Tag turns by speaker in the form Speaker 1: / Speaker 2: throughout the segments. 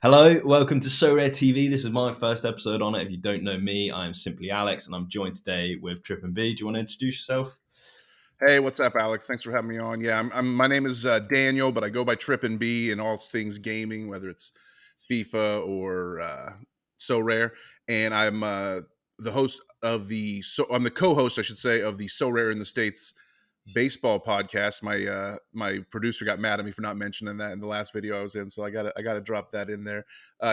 Speaker 1: Hello, welcome to Sorare TV. This is my first episode on it. If you don't know me, I am simply Alex, and I'm joined today with Trip and B. Do you want to introduce yourself?
Speaker 2: Hey, what's up, Alex? Thanks for having me on. Yeah, my name is Daniel, but I go by Trip and B in all things gaming, whether it's FIFA or So Rare. And I'm the host of I'm the co-host, I should say, of the So Rare in the States baseball podcast. My producer got mad at me for not mentioning that in the last video I was in, so I gotta drop that in there.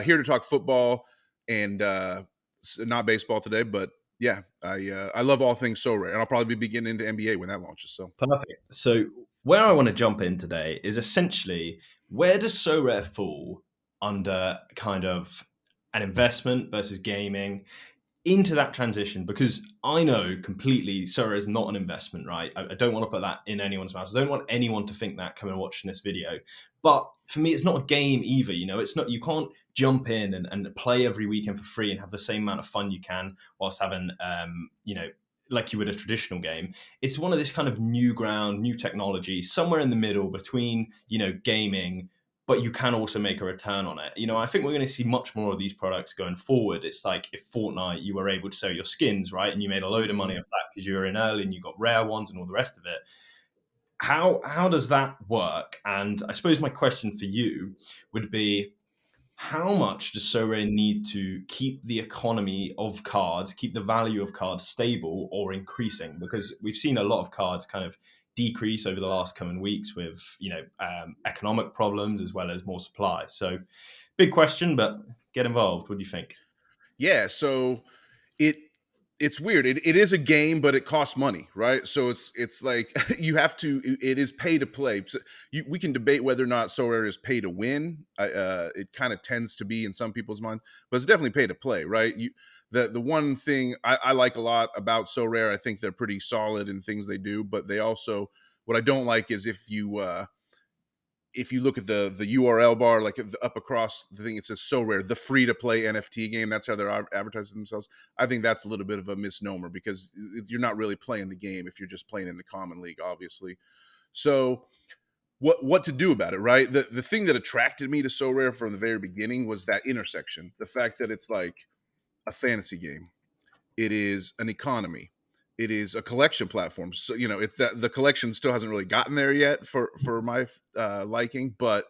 Speaker 2: Here to talk football and not baseball today, but yeah, I love all things so rare, and I'll probably be getting into NBA when that launches. So
Speaker 1: Perfect. So, where I want to jump in today is essentially where does Sorare fall under kind of an investment versus gaming into that transition? Because I know completely Sorare is not an investment, right? I don't want to put that in anyone's mouth. I don't want anyone to think that coming and watching this video. But for me, it's not a game either. It's not, you can't jump in and play every weekend for free and have the same amount of fun you can whilst having, like you would a traditional game. It's one of this kind of new ground, new technology, somewhere in the middle between, gaming, but you can also make a return on it. I think we're going to see much more of these products going forward. It's like if Fortnite, you were able to sell your skins, right? And you made a load of money off that because you were in early and you got rare ones and all the rest of it. How does that work? And I suppose my question for you would be, how much does Sorare need to keep the economy of cards, keep the value of cards stable or increasing? Because we've seen a lot of cards kind of decrease over the last coming weeks with economic problems as well as more supply. So big question, but get involved. What do you think?
Speaker 2: yeah, so it it's weird. It is a game, but it costs money, right? So it's like you have to. It is pay to play. So we can debate whether or not So Rare is pay to win. It kind of tends to be in some people's minds, but it's definitely pay to play, right? The one thing I like a lot about So Rare, I think they're pretty solid in things they do, but they also, what I don't like is if you look at the URL bar, like up across the thing, it says So Rare, the free to play NFT game. That's how they're advertising themselves. I think that's a little bit of a misnomer because you're not really playing the game if you're just playing in the common league, obviously. So what to do about it, right? The thing that attracted me to So Rare from the very beginning was that intersection, the fact that it's like a fantasy game, it is an economy, it is a collection platform. So the collection still hasn't really gotten there yet for my liking, but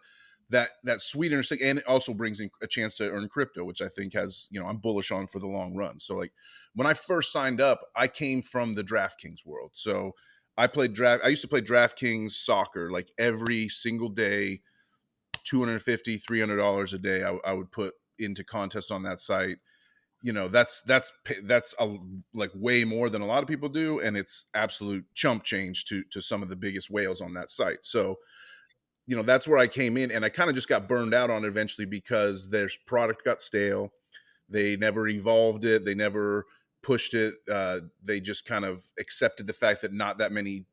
Speaker 2: that sweet intersection, and it also brings in a chance to earn crypto, which I think has, I'm bullish on for the long run. So like when I first signed up, I came from the DraftKings world. So I used to play DraftKings soccer like every single day, $250, $300 a day. I would put into contests on that site. That's like way more than a lot of people do, and it's absolute chump change to some of the biggest whales on that site. So that's where I came in, and I kind of just got burned out on it eventually because their product got stale. They never evolved it, they never pushed it. They just kind of accepted the fact that not that many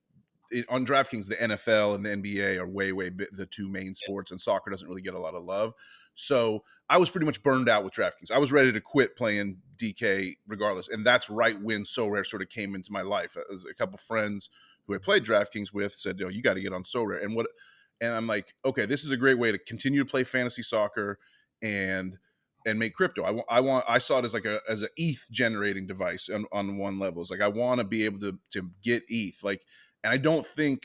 Speaker 2: on DraftKings, the NFL and the NBA are way the two main sports, and soccer doesn't really get a lot of love. So I was pretty much burned out with DraftKings. I was ready to quit playing DK regardless, and that's right when So Rare sort of came into my life. A couple friends who I played DraftKings with said, "Yo, you got to get on So Rare." And I'm like, okay, this is a great way to continue to play fantasy soccer and make crypto. I saw it as like as an ETH generating device on one level. It's like I want to be able to get ETH, like. And I don't think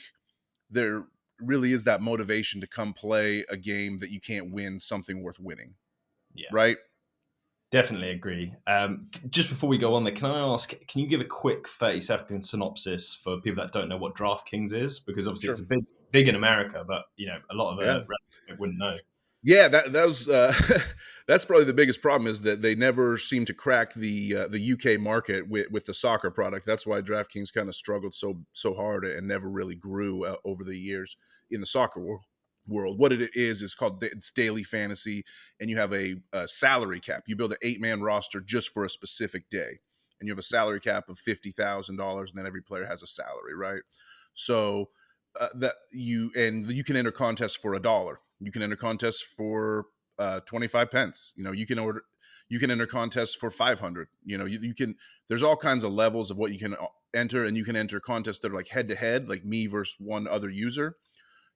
Speaker 2: there really is that motivation to come play a game that you can't win something worth winning.
Speaker 1: Yeah,
Speaker 2: right?
Speaker 1: definitely agree. Just before we go on there, can I ask, can you give a quick 30-second synopsis for people that don't know what DraftKings is? Because obviously
Speaker 2: Sure.
Speaker 1: it's a big in America, but a lot of
Speaker 2: Yeah.
Speaker 1: the rest wouldn't know.
Speaker 2: Yeah, that was that's probably the biggest problem, is that they never seem to crack the UK market with the soccer product. That's why DraftKings kind of struggled so hard and never really grew over the years in the soccer world. What it is called, it's daily fantasy, and you have a salary cap. You build an 8-man roster just for a specific day, and you have a salary cap of $50,000, and then every player has a salary, right? So that you can enter contests for $1. You can enter contests for 25 pence. You can enter contests for 500. You can. There's all kinds of levels of what you can enter, and you can enter contests that are like head to head, like me versus one other user.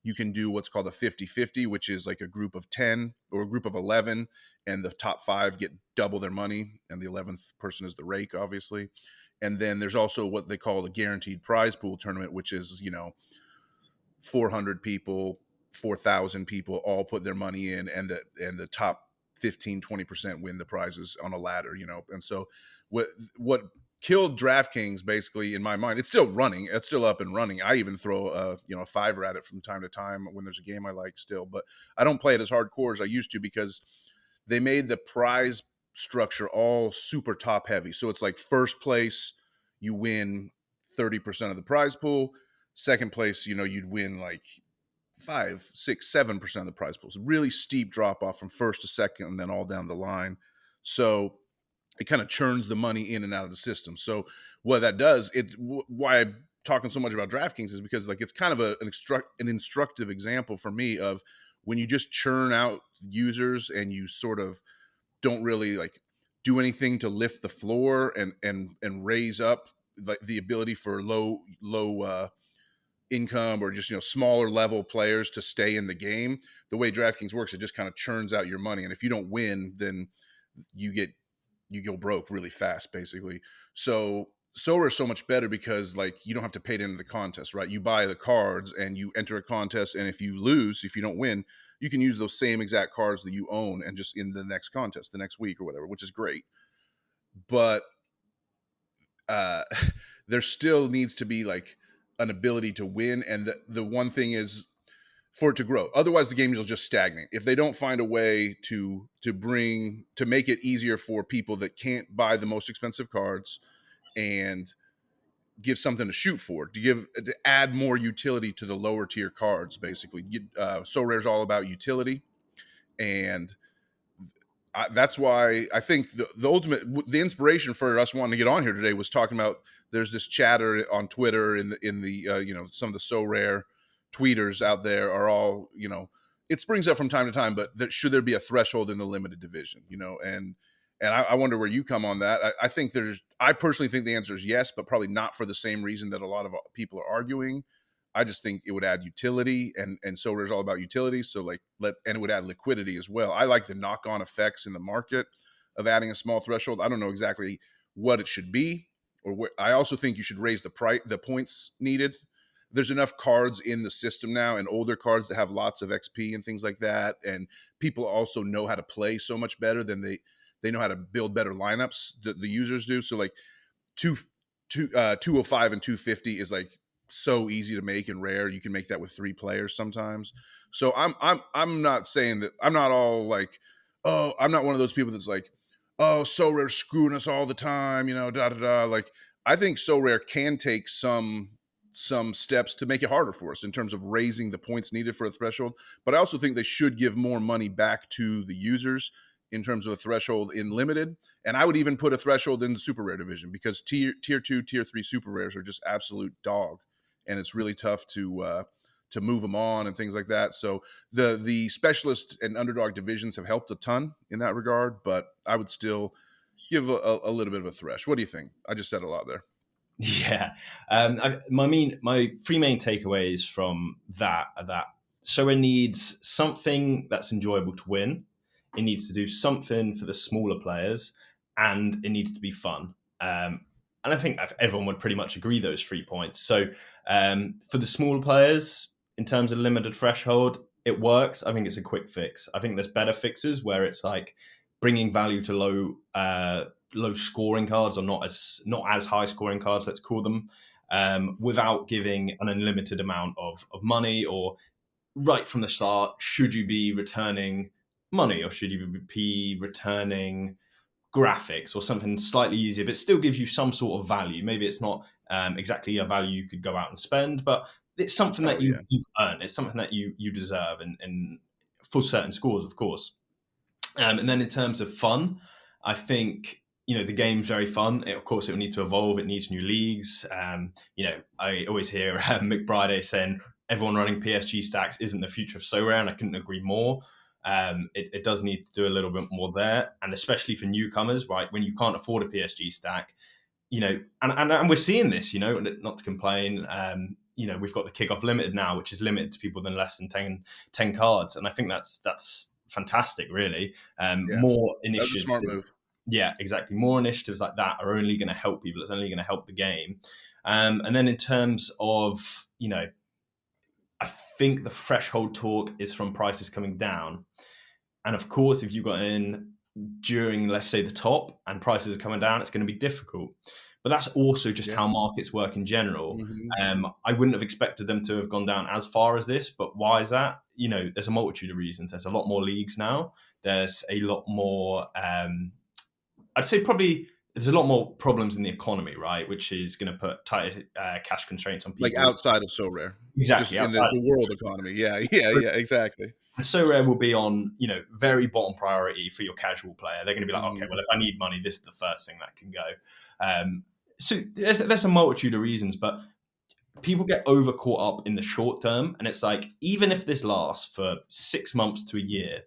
Speaker 2: you can do what's called a 50-50, which is like a group of 10 or a group of 11, and the top 5 get double their money, and the 11th person is the rake, obviously. And then there's also what they call the guaranteed prize pool tournament, which is, 400 people, 4,000 people all put their money in, and the top 15-20% win the prizes on a ladder, And so what killed DraftKings, basically, in my mind, it's still running, it's still up and running. I even throw a fiver at it from time to time when there's a game I like still, but I don't play it as hardcore as I used to, because they made the prize structure all super top heavy. So it's like first place, you win 30% of the prize pool. Second place, you'd win like 5, 6, 7% of the prize pool. It's a really steep drop off from first to second, and then all down the line. So it kind of churns the money in and out of the system. So what that does, why I'm talking so much about DraftKings is because, like, it's kind of an instructive example for me of when you just churn out users and you sort of don't really like do anything to lift the floor and raise up like the ability for low income or just smaller level players to stay in the game. The way DraftKings works, it just kind of churns out your money, and if you don't win, then you go broke really fast, basically. So Sorare is so much better because, like, you don't have to pay to enter the contest, right? You buy the cards and you enter a contest, and if you lose, if you don't win, you can use those same exact cards that you own and just in the next contest, the next week or whatever, which is great. But uh, there still needs to be like an ability to win, and the one thing is for it to grow. Otherwise, the games will just stagnate if they don't find a way to make it easier for people that can't buy the most expensive cards and give something to shoot for, to add more utility to the lower tier cards. Basically, Sorare is all about utility, and that's why I think the inspiration for us wanting to get on here today was talking about, there's this chatter on Twitter in the some of the Sorare tweeters out there are all, it springs up from time to time, but should there be a threshold in the limited division, and I wonder where you come on that. I personally think the answer is yes, but probably not for the same reason that a lot of people are arguing. I just think it would add utility, and Sorare is all about utility. So and it would add liquidity as well. I like the knock-on effects in the market of adding a small threshold. I don't know exactly what it should be, or I also think you should raise the points needed. There's enough cards in the system now, and older cards that have lots of XP and things like that. And people also know how to play so much better than they know how to build better lineups. The users do. So like 205 and 250 is like so easy to make and rare. You can make that with 3 players sometimes. So I'm not saying that I'm not all like, oh, I'm not one of those people that's like, oh, Sorare screwing us all the time, da da da. Like, I think Sorare can take some steps to make it harder for us in terms of raising the points needed for a threshold. But I also think they should give more money back to the users in terms of a threshold in limited. And I would even put a threshold in the super rare division, because tier 2, tier 3 super rares are just absolute dog, and it's really tough to move them on and things like that. So the specialist and underdog divisions have helped a ton in that regard, but I would still give a little bit of a thresh. What do you think? I just said a lot there.
Speaker 1: Yeah. My 3 main takeaways from that are that Sorare needs something that's enjoyable to win. It needs to do something for the smaller players, and it needs to be fun. And I think everyone would pretty much agree those 3 points. So for the smaller players, in terms of limited threshold, it works. I think it's a quick fix. I think there's better fixes where it's like bringing value to low scoring cards, or not as high scoring cards, let's call them, without giving an unlimited amount of money, or right from the start, should you be returning money, or should you be returning graphics or something slightly easier, but still gives you some sort of value. Maybe it's not exactly a value you could go out and spend, but it's something
Speaker 2: Oh
Speaker 1: that
Speaker 2: yeah.
Speaker 1: you've earned. It's something that you deserve, and for certain scores, of course. And then in terms of fun, I think the game's very fun. Of course, it will need to evolve. It needs new leagues. I always hear McBride saying everyone running PSG stacks isn't the future of Sorare, and I couldn't agree more. It does need to do a little bit more there, and especially for newcomers, right? When you can't afford a PSG stack, and we're seeing this. Not to complain. we've got the kickoff limited now, which is limited to people than less than 10 cards. And I think that's fantastic, really.
Speaker 2: Yeah,
Speaker 1: More
Speaker 2: that was a
Speaker 1: initiatives.
Speaker 2: smart move.
Speaker 1: Yeah, exactly. More initiatives like that are only going to help people. It's only going to help the game. And then in terms of, I think the threshold talk is from prices coming down. And of course, if you got in during, let's say, the top and prices are coming down, it's going to be difficult. But that's also just
Speaker 2: Yeah.
Speaker 1: how markets work in general.
Speaker 2: Mhm.
Speaker 1: I wouldn't have expected them to have gone down as far as this, but why is that? There's a multitude of reasons. There's a lot more leagues now. There's a lot more. I'd say probably there's a lot more problems in the economy, right? Which is going to put tighter cash constraints on
Speaker 2: Like
Speaker 1: people.
Speaker 2: outside of Sorare, just
Speaker 1: Exactly.
Speaker 2: in
Speaker 1: Outside
Speaker 2: the world economy. Yeah, yeah, yeah, exactly.
Speaker 1: And Sorare will be on, very bottom priority for your casual player. They're going to be like, okay,
Speaker 2: Mhm.
Speaker 1: well, if I need money, this is the first thing that can go. So there's a multitude of reasons, but people get over caught up in the short term, and it's like even if this lasts for 6 months to a year,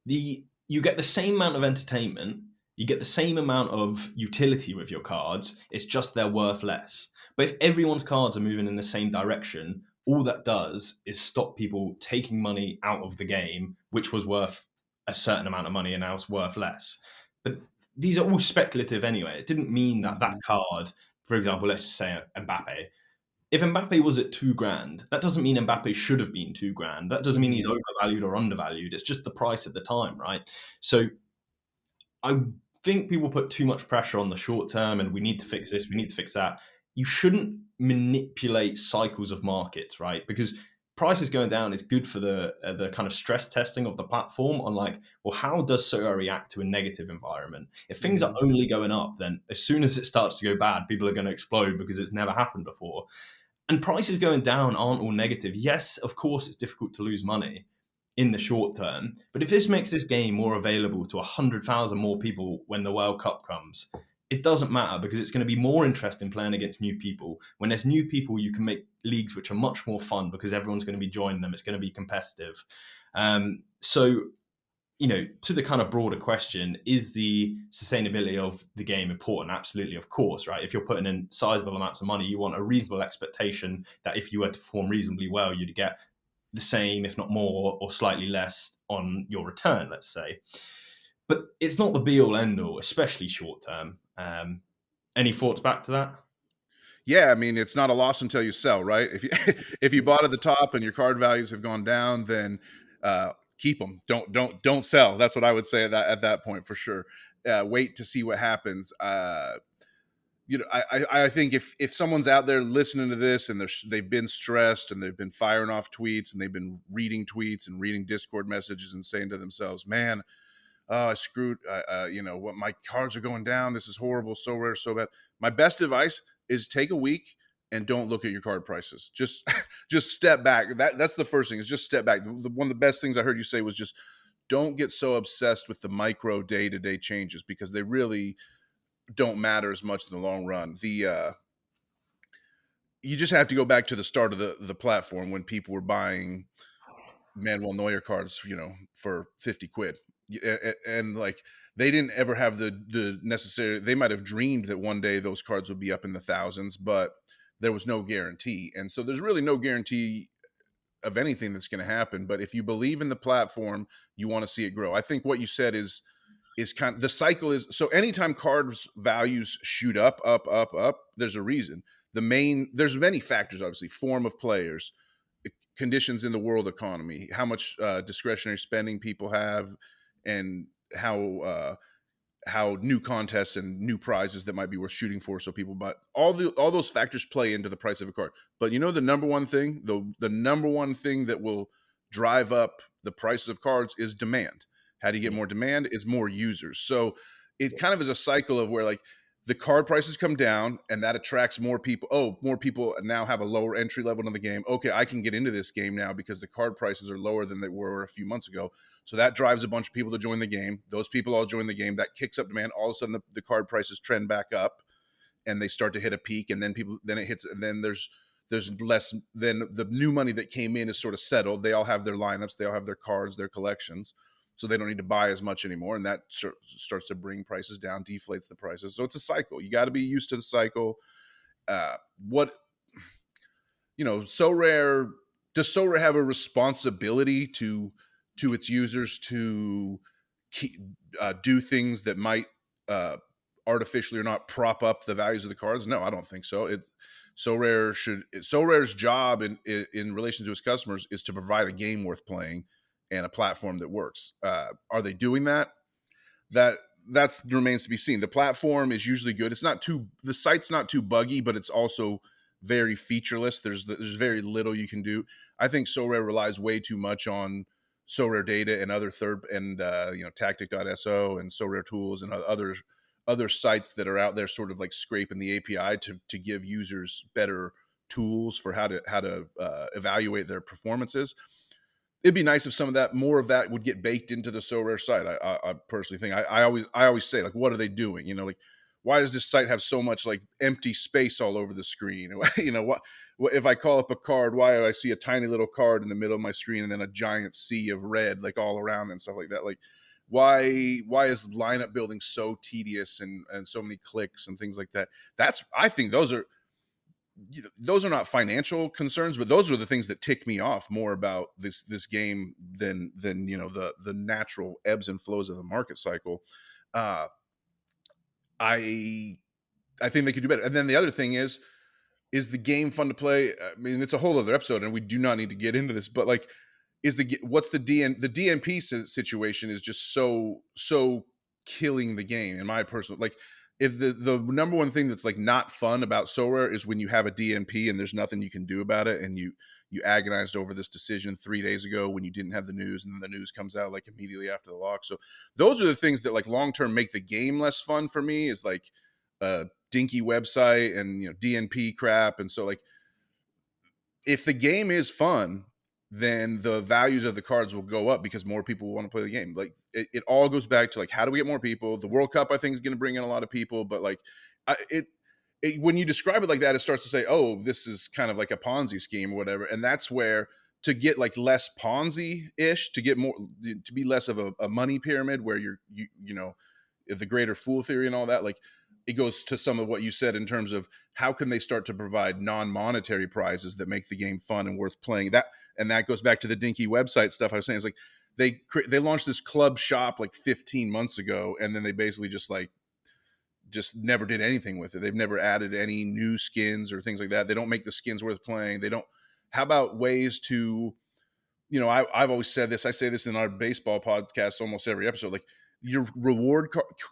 Speaker 1: you get the same amount of entertainment, you get the same amount of utility with your cards. It's just they're worth less. But if everyone's cards are moving in the same direction, all that does is stop people taking money out of the game, which was worth a certain amount of money and now it's worth less. But these are all speculative anyway. It didn't mean that that
Speaker 2: Mhm.
Speaker 1: card, for example, let's just say Mbappe, if Mbappe was at 2 grand, that doesn't mean Mbappe should have been 2 grand. That doesn't mean he's
Speaker 2: Mhm.
Speaker 1: overvalued or undervalued. It's just the price at the time, right? So I think people put too much pressure on the short term and we need to fix this, we need to fix that. You shouldn't manipulate cycles of markets, right? Because prices going down is good for the kind of stress testing of the platform on like, well, how does Sorare react to a negative environment? If things are
Speaker 2: Mhm.
Speaker 1: only going up, then as soon as it starts to go bad, people are going to explode because it's never happened before. And prices going down aren't all negative. Yes, of course, it's difficult to lose money in the short term, but if this makes this game more available to 100,000 more people when the World Cup comes, it doesn't matter because it's going to be more interesting playing against new people. When there's new people, you can make leagues which are much more fun because everyone's going to be joining them. It's going to be competitive. So to the kind of broader question, is the sustainability of the game important? Absolutely, of course, right? If you're putting in sizable amounts of money, you want a reasonable expectation that if you were to perform reasonably well, you'd get the same, if not more, or slightly less on your return, let's say. But it's not the be all end all, especially short term. Any thoughts back to that?
Speaker 2: Yeah, I mean, it's not a loss until you sell, right? If you if you bought at the top and your card values have gone down, then keep them. Don't sell. That's what I would say at that point for sure. Wait to see what happens. I think if someone's out there listening to this and they've been stressed and they've been firing off tweets and they've been reading tweets and reading Discord messages and saying to themselves, "Man, I screwed. What my cards are going down. This is horrible. So rare, so bad." My best advice is take a week and don't look at your card prices. Just just step back. That's the first thing. Is just step back. One of the best things I heard you say was just don't get so obsessed with the micro day-to-day changes because they really don't matter as much in the long run. You just have to go back to the start of the platform when people were buying Manuel Neuer cards, for 50 quid. And like they didn't ever have the necessary, they might have dreamed that one day those cards would be up in the thousands, but there was no guarantee. And so there's really no guarantee of anything that's going to happen. But if you believe in the platform, you want to see it grow. I think what you said is kind of the cycle is so anytime cards values shoot up, there's a reason. There's many factors, obviously, form of players, conditions in the world economy, how much discretionary spending people have, and how new contests and new prizes that might be worth shooting for. So people, but all those factors play into the price of a card. But the number one thing, the number one thing that will drive up the prices of cards is demand. How do you get
Speaker 1: Yeah.
Speaker 2: more demand? Is more users. So it kind of is a cycle of where like the card prices come down and that attracts more people. Oh, more people now have a lower entry level in the game. Okay, I can get into this game now because the card prices are lower than they were a few months ago. So that drives a bunch of people to join the game. Those people all join the game. That kicks up demand. All of a sudden, the card prices trend back up, and they start to hit a peak. And then then it hits. And then there's less. Then the new money that came in is sort of settled. They all have their lineups. They all have their cards, their collections. So they don't need to buy as much anymore, and that starts to bring prices down, deflates the prices. So it's a cycle. You got to be used to the cycle. What Sorare, does Sorare have a responsibility to its users to keep, do things that might uh, artificially or not prop up the values of the cards? No, I don't think so. Sorare's job in relation to its customers is to provide a game worth playing and a platform that works. Are they doing that? That that's remains to be seen. The platform is usually good. The site's not too buggy, but it's also very featureless. There's very little you can do. I think Sorare relies way too much on Sorare data and other third and Tactic.so and Sorare tools and other sites that are out there sort of like scraping the API to give users better tools for how to evaluate their performances. It'd be nice if some of that, more of that, would get baked into the Sorare site. I personally think. I always say, like, what are they doing? Like, why does this site have so much like empty space all over the screen? What if I call up a card? Why do I see a tiny little card in the middle of my screen and then a giant sea of red like all around and stuff like that? Like, why is lineup building so tedious and so many clicks and things like that? I think those are not financial concerns, but those are the things that tick me off more about this game than the natural ebbs and flows of the market cycle. Uh, I I think they could do better. And then the other thing is the game fun to play? I mean, it's a whole other episode, and we do not need to get into this. But like, what's the DNP situation is just so killing the game in my personal like. If the number one thing that's like not fun about Sorare is when you have a DNP and there's nothing you can do about it, and you agonized over this decision 3 days ago when you didn't have the news, and then the news comes out like immediately after the lock. So those are the things that like long term make the game less fun for me. Is like dinky website and DNP crap. And so like, if the game is fun, then the values of the cards will go up because more people will want to play the game. Like it all goes back to like, how do we get more people? The World Cup, I think, is going to bring in a lot of people, but like when you describe it like that, it starts to say, oh, this is kind of like a Ponzi scheme or whatever. And that's where, to get like less Ponzi-ish, to get more, to be less of a money pyramid where the greater fool theory and all that, like it goes to some of what you said in terms of how can they start to provide non-monetary prizes that make the game fun and worth playing. That goes back to the dinky website stuff I was saying. It's like they launched this club shop like 15 months ago, and then they basically just never did anything with it. They've never added any new skins or things like that. They don't make the skins worth playing. They don't. How about ways to, I've always said this. I say this in our baseball podcast almost every episode. Like, your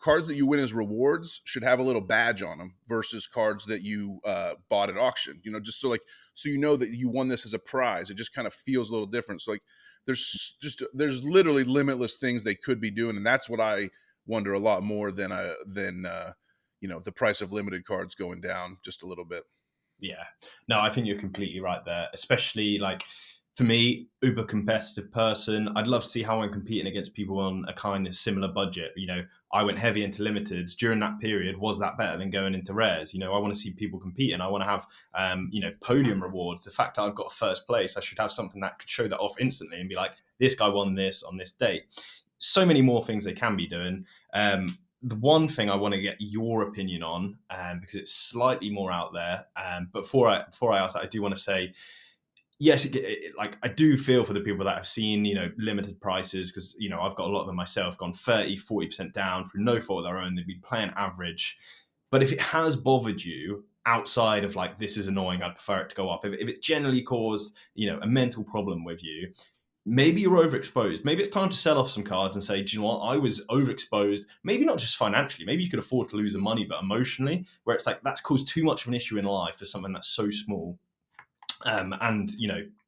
Speaker 2: cards that you win as rewards should have a little badge on them versus cards that you bought at auction. Just so that you won this as a prize. It just kind of feels a little different. So like, there's literally limitless things they could be doing, and that's what I wonder a lot more than the price of limited cards going down just a little bit.
Speaker 1: Yeah. No, I think you're completely right there. Especially like, for me, uber competitive person, I'd love to see how I'm competing against people on a kind of similar budget. I went heavy into limiteds during that period. Was that better than going into rares? I want to see people compete, and I want to have podium rewards. The fact that I've got first place, I should have something that could show that off instantly and be like, this guy won this on this date. So many more things they can be doing. The one thing I want to get your opinion on, because it's slightly more out there. But before I ask that, I do want to say, yes, like I do feel for the people that have seen, limited prices, because, I've got a lot of them myself, gone 30-40% down through no fault of their own. They've been playing average. But if it has bothered you outside of like, this is annoying, I'd prefer it to go up. If it generally caused, a mental problem with you, maybe you're overexposed. Maybe it's time to sell off some cards and say, do you know what? I was overexposed. Maybe not just financially. Maybe you could afford to lose the money, but emotionally, where it's like, that's caused too much of an issue in life for something that's so small. And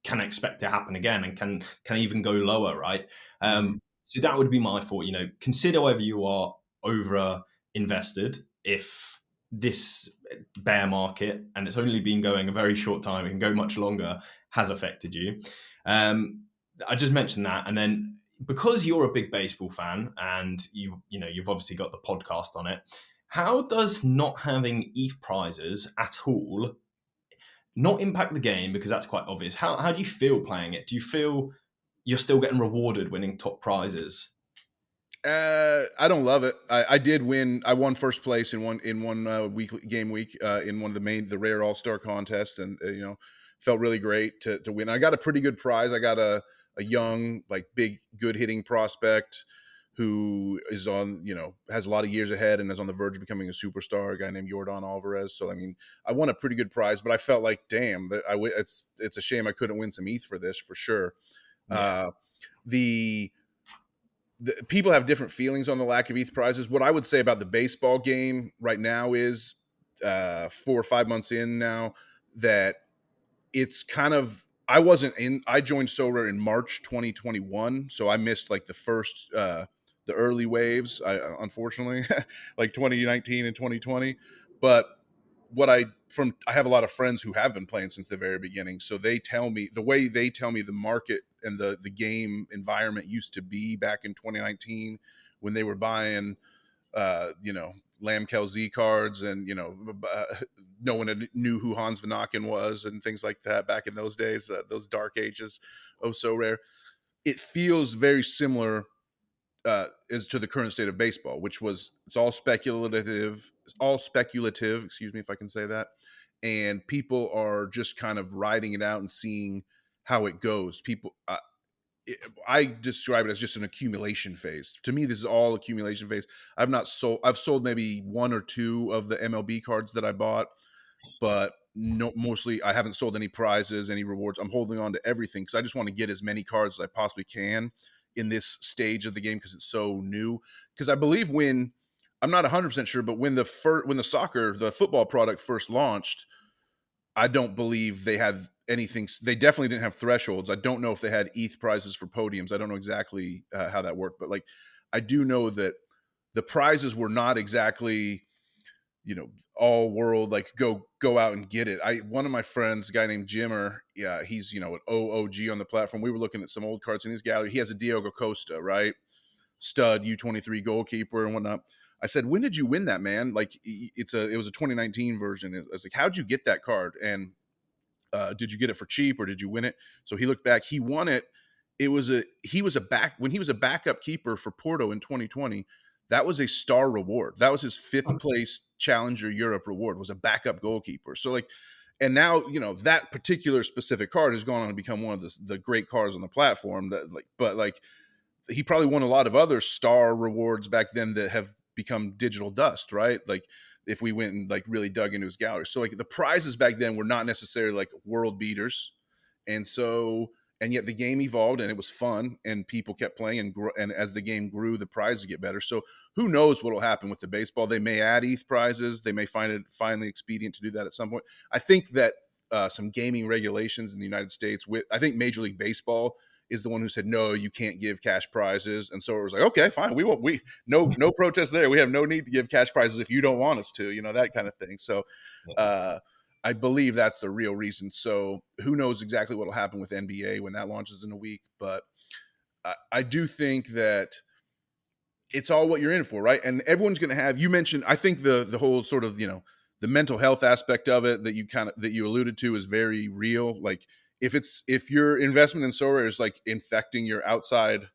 Speaker 1: can expect to happen again, and can even go lower, right? So that would be my thought. Consider whether you are over invested. If this bear market, and it's only been going a very short time, it can go much longer, has affected you. I just mentioned that, and then because you're a big baseball fan, and you've obviously got the podcast on it, how does not having ETH prizes at all not impact the game? Because that's quite obvious. How do you feel playing it? Do you feel you're still getting rewarded winning top prizes?
Speaker 2: I don't love it. I did win. I won first place in one weekly game week in one of the rare All-Star contests, and felt really great to win. I got a pretty good prize. I got a young, like big, good hitting prospect who is on, has a lot of years ahead and is on the verge of becoming a superstar, a guy named Jordan Alvarez. So, I mean, I won a pretty good prize, but I felt like, damn, it's a shame I couldn't win some ETH for this, for sure.
Speaker 1: Yeah.
Speaker 2: The people have different feelings on the lack of ETH prizes. What I would say about the baseball game right now is 4 or 5 months in now that it's kind of, I joined Sorare in March 2021. So I missed like the early waves, unfortunately, like 2019 and 2020. But I have a lot of friends who have been playing since the very beginning. So they tell me the market and the game environment used to be back in 2019 when they were buying, Lamkel Z cards and, no one knew who Hans Vanaken was and things like that back in those days, those dark ages of Sorare. It feels very similar as to the current state of baseball, which was it's all speculative, excuse me if I can say that, and people are just kind of riding it out and seeing how it goes. I describe it as just an accumulation phase. To me, this is all accumulation phase. I've sold maybe one or two of the MLB cards that I bought, but no, mostly I haven't sold any prizes, any rewards. I'm holding on to everything because I just want to get as many cards as I possibly can in this stage of the game because it's so new. Because I believe I'm not 100% sure, but when the football product first launched, I don't believe they had anything. They definitely didn't have thresholds. I don't know if they had ETH prizes for podiums. I don't know exactly how that worked, but like I do know that the prizes were not exactly, all world, like go out and get it. One of my friends, a guy named Jimmer, yeah, he's an OOG on the platform. We were looking at some old cards in his gallery. He has a Diogo Costa, right? Stud U23 goalkeeper and whatnot. I said, when did you win that, man? Like it was a 2019 version. I was like, how'd you get that card? And did you get it for cheap or did you win it? So he looked back, he won it. When he was a backup keeper for Porto in 2020, that was a star reward. That was his 5th place Challenger Europe reward, was a backup goalkeeper. So like, and now, that particular specific card has gone on to become one of the great cards on the platform but like he probably won a lot of other star rewards back then that have become digital dust, right? Like if we went and like really dug into his gallery. So like the prizes back then were not necessarily like world beaters. And yet the game evolved and it was fun and people kept playing and as the game grew, the prizes get better. So who knows what will happen with the baseball? They may add ETH prizes. They may find it finally expedient to do that at some point. I think that some gaming regulations in the United States I think Major League Baseball is the one who said, no, you can't give cash prizes. And so it was like, okay, fine. No protest there. We have no need to give cash prizes if you don't want us to, that kind of thing. So, I believe that's the real reason. So who knows exactly what will happen with NBA when that launches in a week. But I do think that it's all what you're in for, right? And everyone's going to have, you mentioned, I think the whole sort of, the mental health aspect of it that you alluded to is very real. Like if your investment in Sorare is like infecting your outside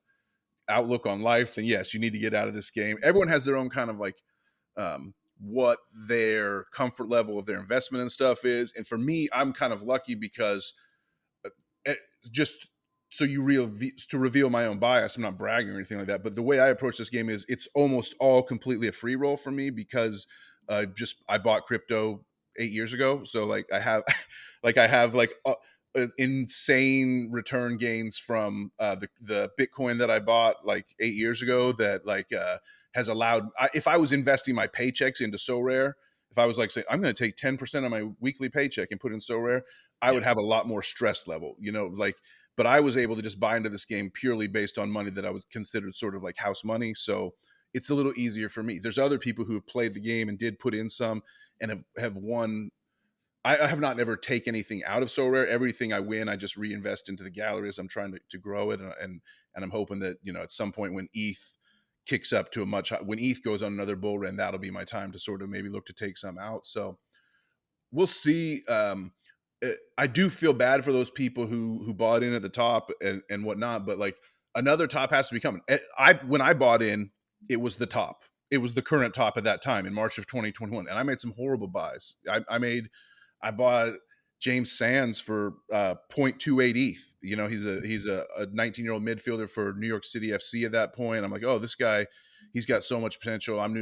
Speaker 2: outlook on life, then yes, you need to get out of this game. Everyone has their own kind of like, what their comfort level of their investment and stuff is. And for me, I'm kind of lucky because just so to reveal my own bias, I'm not bragging or anything like that, but the way I approach this game is it's almost all completely a free roll for me because I bought crypto 8 years ago. So like I have insane return gains from the Bitcoin that I bought like 8 years ago that has allowed, if I was investing my paychecks into Sorare, if I was like saying I'm going to take 10% of my weekly paycheck and put in Sorare, I would have a lot more stress level, but I was able to just buy into this game purely based on money that I was considered sort of like house money. So it's a little easier for me. There's other people who have played the game and did put in some and have won. I have not ever take anything out of Sorare. Everything I win, I just reinvest into the galleries. I'm trying to grow it. And I'm hoping that, at some point when ETH kicks up to when ETH goes on another bull run, that'll be my time to sort of maybe look to take some out. So we'll see. I do feel bad for those people who bought in at the top and whatnot, but like another top has to be coming. When I bought in, it was the top. It was the current top at that time in March of 2021, and I made some horrible buys. I bought James Sands for 0.28 ETH. You know, he's a 19-year-old midfielder for New York City FC at that point. I'm like, oh, this guy, he's got so much potential. I'm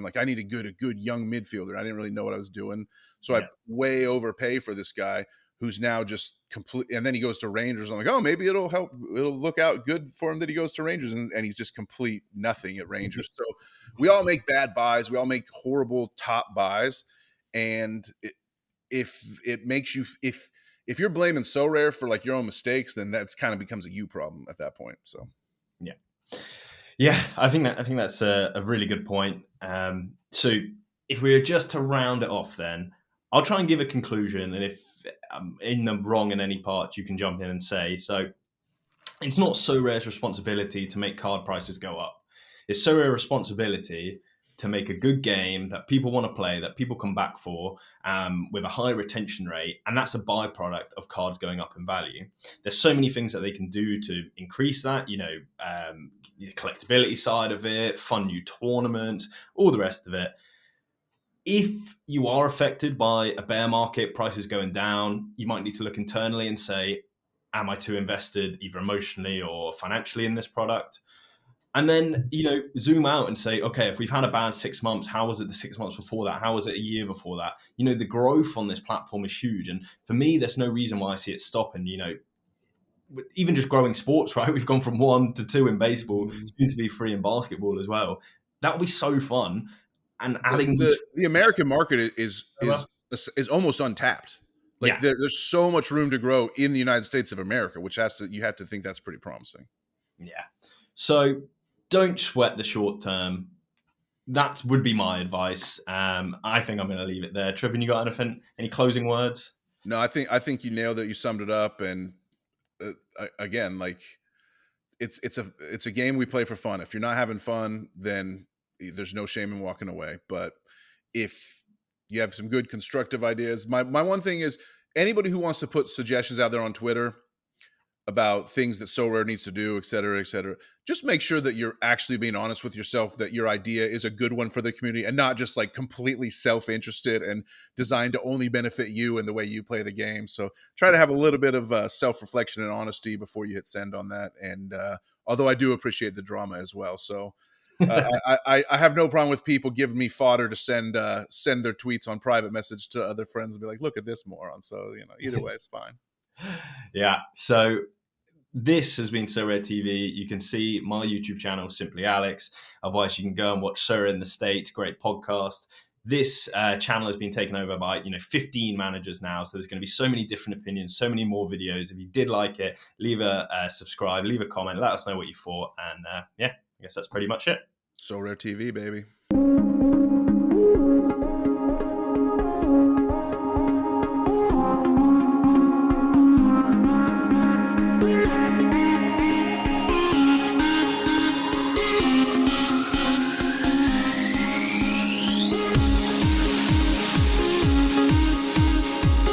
Speaker 2: like, I need a good young midfielder. I didn't really know what I was doing, so I
Speaker 1: Yeah.
Speaker 2: way overpay for this guy who's now just complete. And then he goes to Rangers. I'm like, oh, maybe it'll help. It'll look out good for him that he goes to Rangers, and he's just complete nothing at Rangers. So we all make bad buys. We all make horrible top buys, and if it makes you if you're blaming Sorare for like your own mistakes, then that's kind of becomes a you problem at that point. So
Speaker 1: Yeah. Yeah, I think that's a really good point. So if we were just to round it off, then I'll try and give a conclusion, and if I'm in the wrong in any part, you can jump in and say. So it's not Sorare's responsibility to make card prices go up. It's Sorare's responsibility to make a good game that people want to play, that people come back for, with a high retention rate, and that's a byproduct of cards going up in value. There's so many things that they can do to increase that. The collectability side of it, fun new tournaments, all the rest of it. If you are affected by a bear market, prices going down, you might need to look internally and say, am I too invested either emotionally or financially in this product? And then, zoom out and say, okay, if we've had a bad 6 months, how was it the 6 months before that? How was it a year before that? The growth on this platform is huge. And for me, there's no reason why I see it stopping. Even just growing sports, right? We've gone from 1 to 2 in baseball, soon to be 3 in basketball as well. That would be so fun. And adding
Speaker 2: the American market is almost untapped. Like
Speaker 1: yeah,
Speaker 2: there's so much room to grow in the United States of America, which you have to think that's pretty promising.
Speaker 1: yeah. So don't sweat the short term. That would be my advice. I think I'm going to leave it there. Trippin, you got anything? Any closing words?
Speaker 2: No, I think you nailed it. You summed it up. And again, like it's a game we play for fun. If you're not having fun, then there's no shame in walking away. But if you have some good constructive ideas, my one thing is anybody who wants to put suggestions out there on Twitter about things that Sorare needs to do, et cetera, just make sure that you're actually being honest with yourself, that your idea is a good one for the community and not just like completely self-interested and designed to only benefit you and the way you play the game. So try to have a little bit of self-reflection and honesty before you hit send on that. And although I do appreciate the drama as well. So I have no problem with people giving me fodder to send their tweets on private message to other friends and be like, look at this moron. So, either way, it's fine.
Speaker 1: Yeah. So this has been So Rare TV. You can see my YouTube channel, Simply Alex. Otherwise, you can go and watch So Rare in the States. Great podcast. This channel has been taken over by 15 managers now. So there's going to be so many different opinions, so many more videos. If you did like it, leave a subscribe, leave a comment, let us know what you thought. And yeah, I guess that's pretty much it.
Speaker 2: So Rare TV, baby.